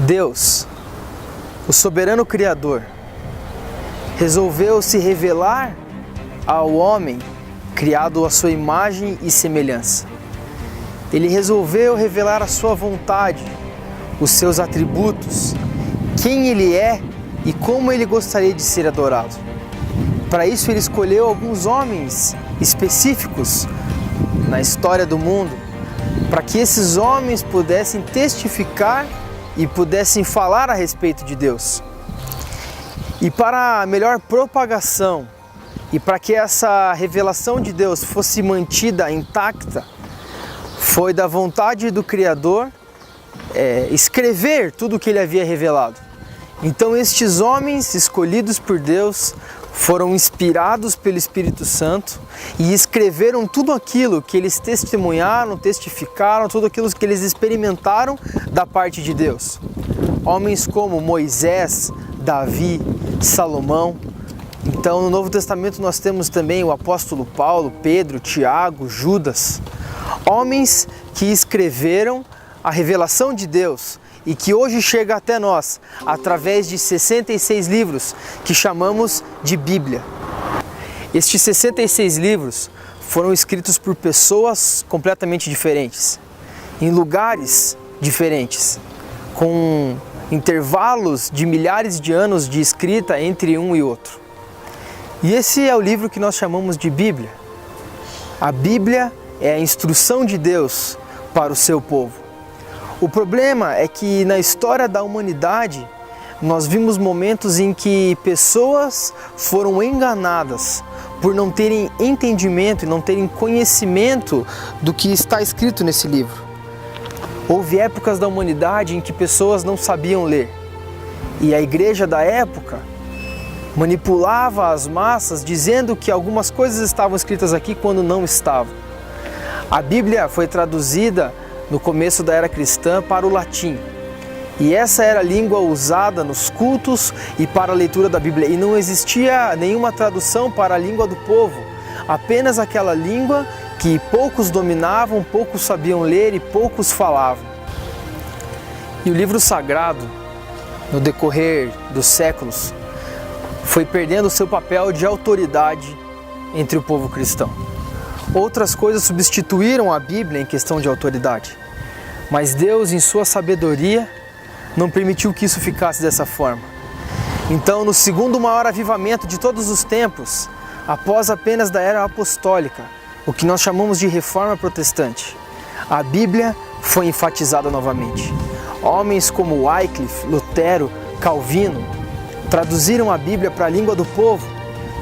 Deus, o soberano Criador, resolveu se revelar ao homem criado à sua imagem e semelhança. Ele resolveu revelar a sua vontade, os seus atributos, quem ele é e como ele gostaria de ser adorado. Para isso ele escolheu alguns homens específicos na história do mundo, para que esses homens pudessem testificar e pudessem falar a respeito de Deus. E para a melhor propagação e para que essa revelação de Deus fosse mantida intacta, foi da vontade do Criador escrever tudo o que ele havia revelado. Então estes homens escolhidos por Deus foram inspirados pelo Espírito Santo e escreveram tudo aquilo que eles testemunharam, testificaram, tudo aquilo que eles experimentaram da parte de Deus. Homens como Moisés, Davi, Salomão. Então no Novo Testamento nós temos também o apóstolo Paulo, Pedro, Tiago, Judas. Homens que escreveram a revelação de Deus e que hoje chega até nós através de 66 livros que chamamos de Bíblia. Estes 66 livros foram escritos por pessoas completamente diferentes, em lugares diferentes, com intervalos de milhares de anos de escrita entre um e outro. E esse é o livro que nós chamamos de Bíblia. A Bíblia é a instrução de Deus para o seu povo. O problema é que na história da humanidade nós vimos momentos em que pessoas foram enganadas por não terem entendimento e não terem conhecimento do que está escrito nesse livro. Houve épocas da humanidade em que pessoas não sabiam ler e a igreja da época manipulava as massas dizendo que algumas coisas estavam escritas aqui quando não estavam. A Bíblia foi traduzida no começo da era cristã para o latim. E essa era a língua usada nos cultos e para a leitura da Bíblia. E não existia nenhuma tradução para a língua do povo, apenas aquela língua que poucos dominavam, poucos sabiam ler e poucos falavam. E o livro sagrado, no decorrer dos séculos, foi perdendo o seu papel de autoridade entre o povo cristão. Outras coisas substituíram a Bíblia em questão de autoridade, mas Deus, em sua sabedoria, não permitiu que isso ficasse dessa forma. Então, no segundo maior avivamento de todos os tempos, após apenas da era apostólica, o que nós chamamos de Reforma Protestante, a Bíblia foi enfatizada novamente. Homens como Wycliffe, Lutero, Calvino traduziram a Bíblia para a língua do povo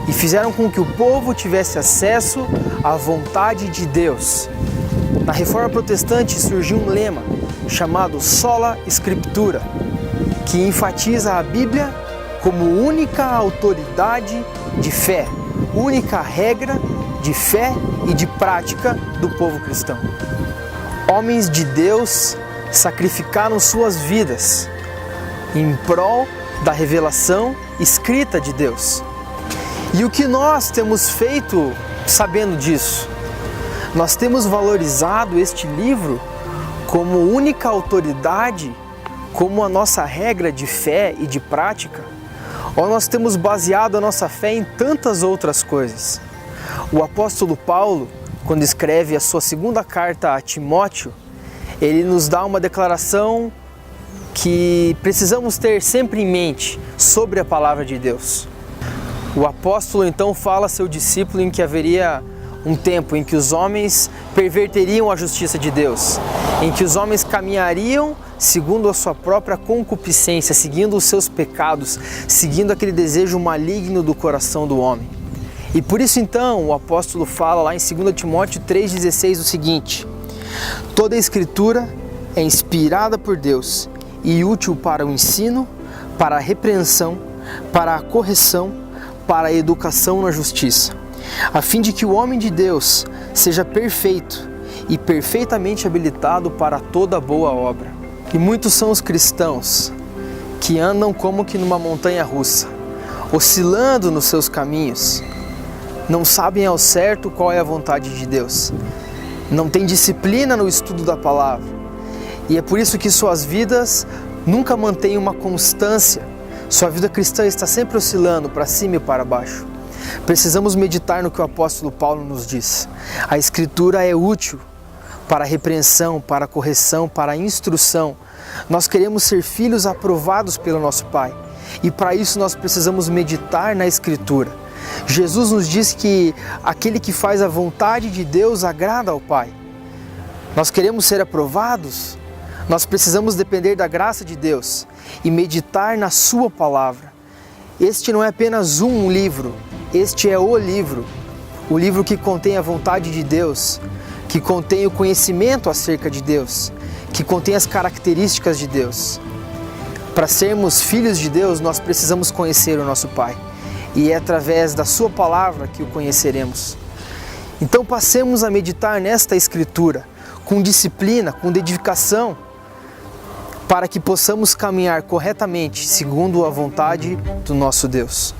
e fizeram com que o povo tivesse acesso à vontade de Deus. Na Reforma Protestante surgiu um lema chamado Sola Scriptura, que enfatiza a Bíblia como única autoridade de fé, única regra de fé e de prática do povo cristão. Homens de Deus sacrificaram suas vidas em prol da revelação escrita de Deus. E o que nós temos feito sabendo disso? Nós temos valorizado este livro como única autoridade, como a nossa regra de fé e de prática? Ou nós temos baseado a nossa fé em tantas outras coisas? O apóstolo Paulo, quando escreve a sua segunda carta a Timóteo, ele nos dá uma declaração que precisamos ter sempre em mente sobre a palavra de Deus. O apóstolo então fala a seu discípulo em que haveria um tempo em que os homens perverteriam a justiça de Deus, em que os homens caminhariam segundo a sua própria concupiscência, seguindo os seus pecados, seguindo aquele desejo maligno do coração do homem. E por isso então o apóstolo fala lá em 2 Timóteo 3,16 o seguinte: toda a escritura é inspirada por Deus e útil para o ensino, para a repreensão, para a correção, para a educação na justiça, a fim de que o homem de Deus seja perfeito e perfeitamente habilitado para toda boa obra. E muitos são os cristãos que andam como que numa montanha russa, oscilando nos seus caminhos, não sabem ao certo qual é a vontade de Deus, não têm disciplina no estudo da palavra, e é por isso que suas vidas nunca mantém uma constância. Sua vida cristã está sempre oscilando para cima e para baixo. Precisamos meditar no que o apóstolo Paulo nos diz. A Escritura é útil para a repreensão, para a correção, para a instrução. Nós queremos ser filhos aprovados pelo nosso Pai. E para isso nós precisamos meditar na Escritura. Jesus nos diz que aquele que faz a vontade de Deus agrada ao Pai. Nós queremos ser aprovados, nós precisamos depender da graça de Deus e meditar na Sua Palavra. Este não é apenas um livro, este é o livro que contém a vontade de Deus, que contém o conhecimento acerca de Deus, que contém as características de Deus. Para sermos filhos de Deus, nós precisamos conhecer o nosso Pai. E é através da Sua Palavra que o conheceremos. Então passemos a meditar nesta Escritura, com disciplina, com dedicação, para que possamos caminhar corretamente, segundo a vontade do nosso Deus.